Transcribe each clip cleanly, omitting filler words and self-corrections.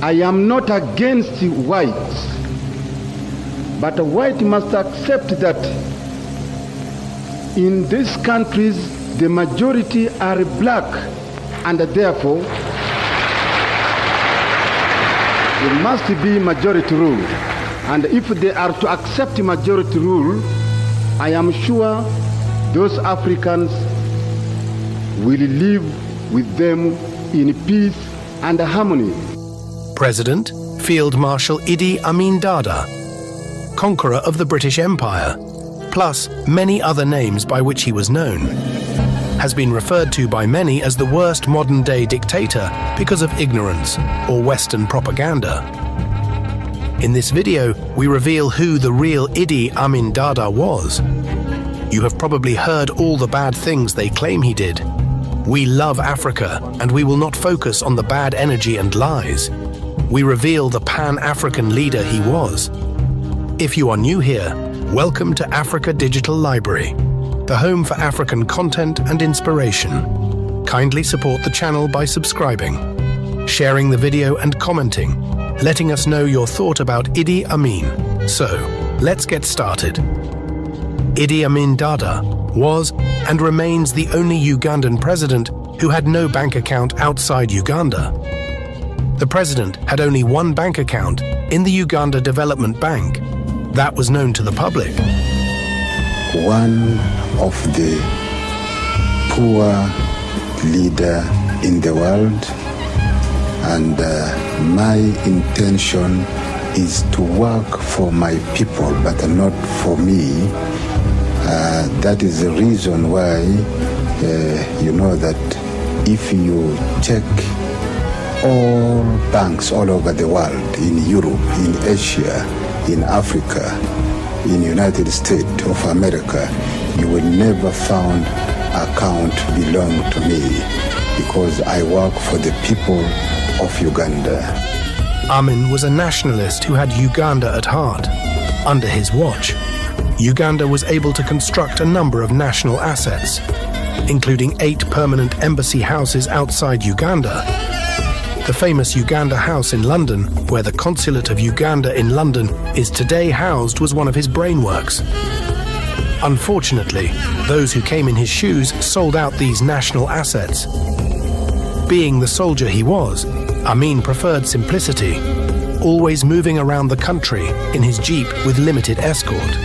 I am not against whites, but a white must accept that in these countries the majority are black, and therefore it must be majority rule. And if they are to accept majority rule, I am sure those Africans will live with them in peace and harmony. President Field Marshal Idi Amin Dada, conqueror of the British Empire, plus many other names by which he was known, has been referred to by many as the worst modern-day dictator because of ignorance or Western propaganda. In this video, we reveal who the real Idi Amin Dada was. You have probably heard all the bad things they claim he did. We love Africa, and we will not focus on the bad energy and lies. We reveal the Pan-African leader he was. If you are new here, welcome to Africa Digital Library, the home for African content and inspiration. Kindly support the channel by subscribing, sharing the video and commenting, letting us know your thought about Idi Amin. So, let's get started. Idi Amin Dada was and remains the only Ugandan president who had no bank account outside Uganda. The president had only one bank account in the Uganda Development Bank. That was known to the public. One of the poor leader in the world, and my intention is to work for my people, but not for me. That is the reason why you know that if you check all banks all over the world, in Europe, in Asia, in Africa, in United States of America, you will never find account belong to me, because I work for the people of Uganda. Amin was a nationalist who had Uganda at heart. Under his watch, Uganda was able to construct a number of national assets, including 8 permanent embassy houses outside Uganda. The famous Uganda House in London, where the Consulate of Uganda in London is today housed, was one of his brainworks. Unfortunately, those who came in his shoes sold out these national assets. Being the soldier he was, Amin preferred simplicity, always moving around the country in his jeep with limited escort.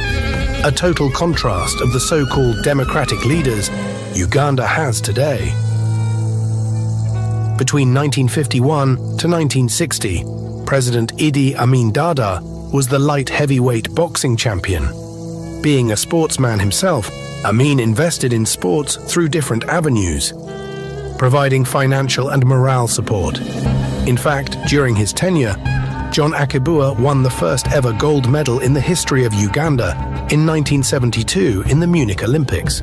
A total contrast of the so-called democratic leaders Uganda has today. Between 1951 to 1960, President Idi Amin Dada was the light heavyweight boxing champion. Being a sportsman himself, Amin invested in sports through different avenues, providing financial and morale support. In fact, during his tenure, John Akibua won the first ever gold medal in the history of Uganda in 1972 in the Munich Olympics,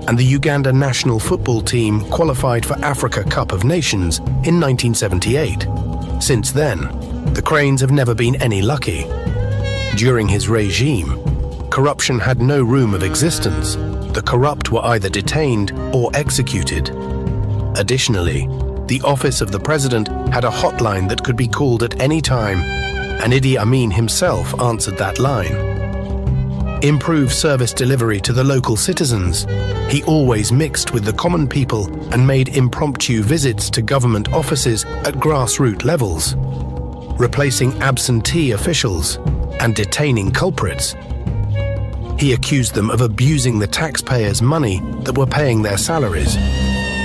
and the Uganda national football team qualified for Africa Cup of Nations in 1978. Since then, the Cranes have never been any lucky. During his regime, corruption had no room of existence. The corrupt were either detained or executed. Additionally, the office of the president had a hotline that could be called at any time, and Idi Amin himself answered that line. Improve service delivery to the local citizens. He always mixed with the common people and made impromptu visits to government offices at grassroots levels, replacing absentee officials and detaining culprits. He accused them of abusing the taxpayers' money that were paying their salaries.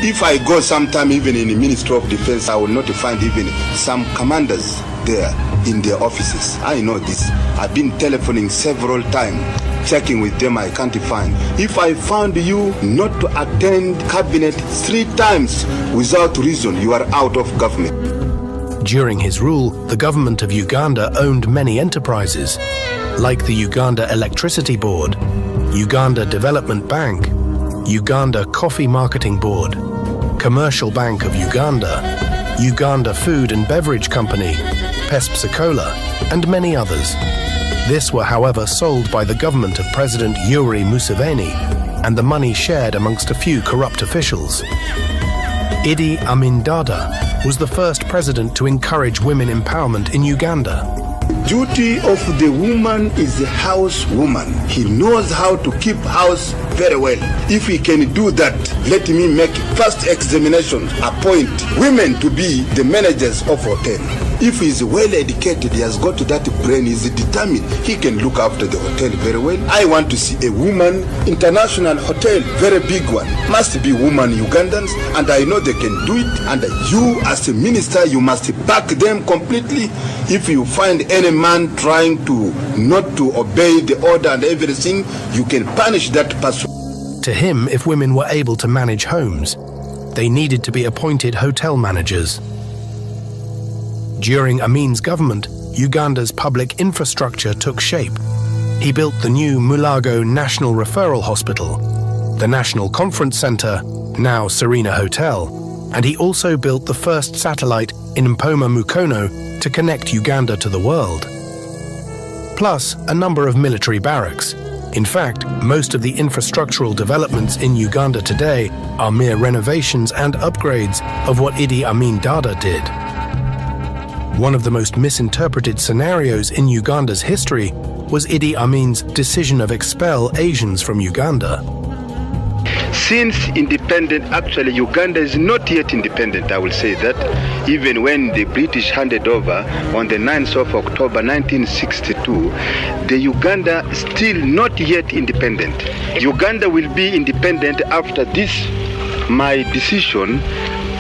If I go sometime even in the Ministry of Defense, I will not find even some commanders there in their offices. I know this. I've been telephoning several times, checking with them, I can't find. If I found you not to attend cabinet 3 times without reason, you are out of government. During his rule, the government of Uganda owned many enterprises, like the Uganda Electricity Board, Uganda Development Bank, Uganda Coffee Marketing Board, Commercial Bank of Uganda, Uganda Food and Beverage Company, PESPSA, and many others. This were, however, sold by the government of President Yoweri Museveni, and the money shared amongst a few corrupt officials. Idi Amin Dada was the first president to encourage women empowerment in Uganda. Duty of the woman is a housewoman. He knows how to keep house very well. If he can do that, let me make first examination, appoint women to be the managers of hotel. If he's well educated, he has got that brain, he's determined, he can look after the hotel very well. I want to see a woman international hotel, very big one. Must be woman Ugandans, and I know they can do it. And you as a minister, you must back them completely. If you find any man trying to not to obey the order and everything, you can punish that person. To him, if women were able to manage homes, they needed to be appointed hotel managers. During Amin's government, Uganda's public infrastructure took shape. He built the new Mulago National Referral Hospital, the National Conference Centre, now Serena Hotel, and he also built the first satellite in Mpoma Mukono to connect Uganda to the world. Plus, a number of military barracks. In fact, most of the infrastructural developments in Uganda today are mere renovations and upgrades of what Idi Amin Dada did. One of the most misinterpreted scenarios in Uganda's history was Idi Amin's decision of expel Asians from Uganda. Since independent, actually Uganda is not yet independent, I will say that. Even when the British handed over on the 9th of October 1962, the Uganda is still not yet independent. Uganda will be independent after this, my decision,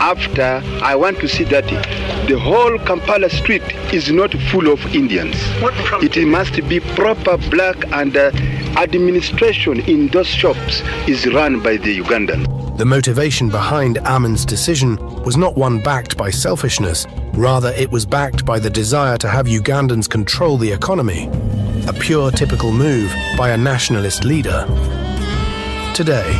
after I want to see that the whole Kampala street is not full of Indians. It must be proper black, and administration in those shops is run by the Ugandans. The motivation behind Amin's decision was not one backed by selfishness, rather it was backed by the desire to have Ugandans control the economy, a pure typical move by a nationalist leader. Today,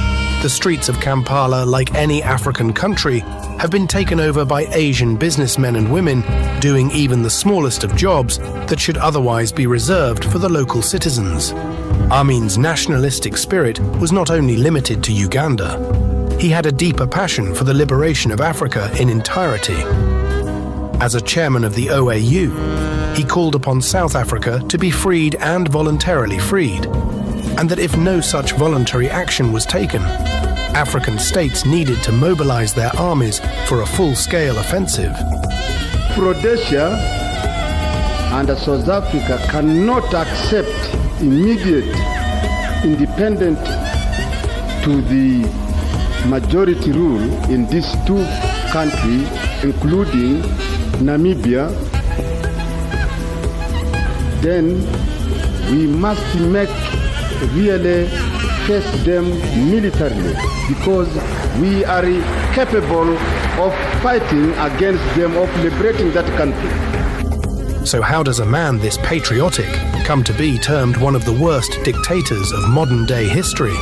the streets of Kampala, like any African country, have been taken over by Asian businessmen and women doing even the smallest of jobs that should otherwise be reserved for the local citizens. Amin's nationalistic spirit was not only limited to Uganda. He had a deeper passion for the liberation of Africa in entirety. As a chairman of the OAU, he called upon South Africa to be freed and voluntarily freed, and that if no such voluntary action was taken, African states needed to mobilize their armies for a full-scale offensive. Rhodesia and South Africa cannot accept immediate independence to the majority rule in these two countries, including Namibia. Then we must really face them militarily, because we are capable of fighting against them, of liberating that country. So how does a man this patriotic come to be termed one of the worst dictators of modern-day history?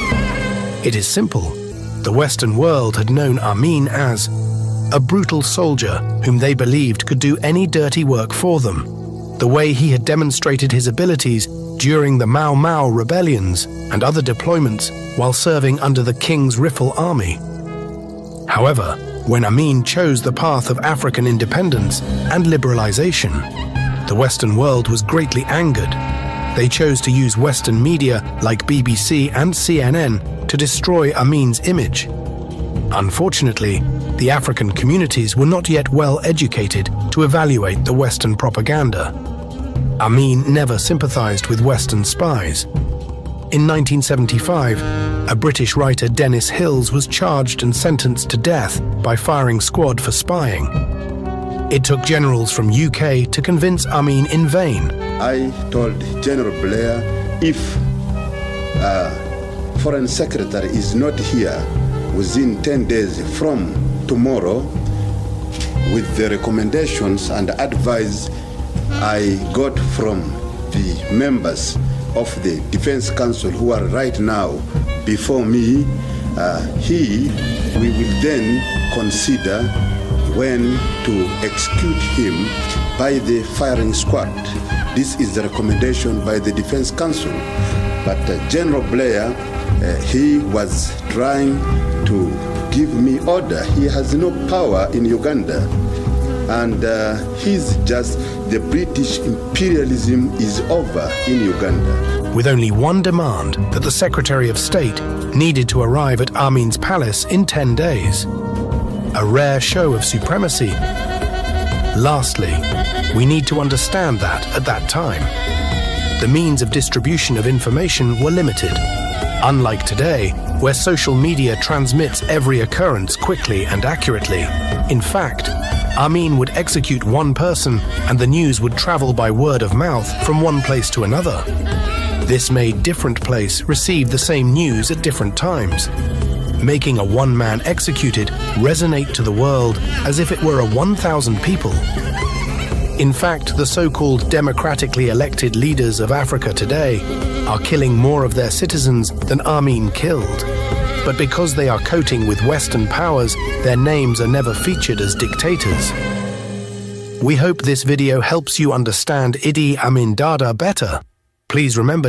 It is simple. The Western world had known Amin as a brutal soldier whom they believed could do any dirty work for them, the way he had demonstrated his abilities during the Mau Mau rebellions and other deployments while serving under the King's Rifle Army. However, when Amin chose the path of African independence and liberalization, the Western world was greatly angered. They chose to use Western media like BBC and CNN to destroy Amin's image. Unfortunately, the African communities were not yet well educated to evaluate the Western propaganda. Amin never sympathized with Western spies. In 1975, a British writer, Dennis Hills, was charged and sentenced to death by firing squad for spying. It took generals from UK to convince Amin in vain. I told General Blair, if Foreign Secretary is not here within 10 days from tomorrow with the recommendations and we got from the members of the Defense Council who are right now before me, we will then consider when to execute him by the firing squad. This is the recommendation by the Defense Council. But General Blair, he was trying to give me order. He has no power in Uganda. And he's just, the British imperialism is over in Uganda. With only one demand, that the Secretary of State needed to arrive at Amin's palace in 10 days. A rare show of supremacy. Lastly, we need to understand that, at that time, the means of distribution of information were limited. Unlike today, where social media transmits every occurrence quickly and accurately. In fact, Amin would execute one person and the news would travel by word of mouth from one place to another. This made different place receive the same news at different times, making a one-man executed resonate to the world as if it were a 1,000 people. In fact, the so-called democratically elected leaders of Africa today are killing more of their citizens than Amin killed. But because they are coating with Western powers, their names are never featured as dictators. We hope this video helps you understand Idi Amin Dada better. Please remember to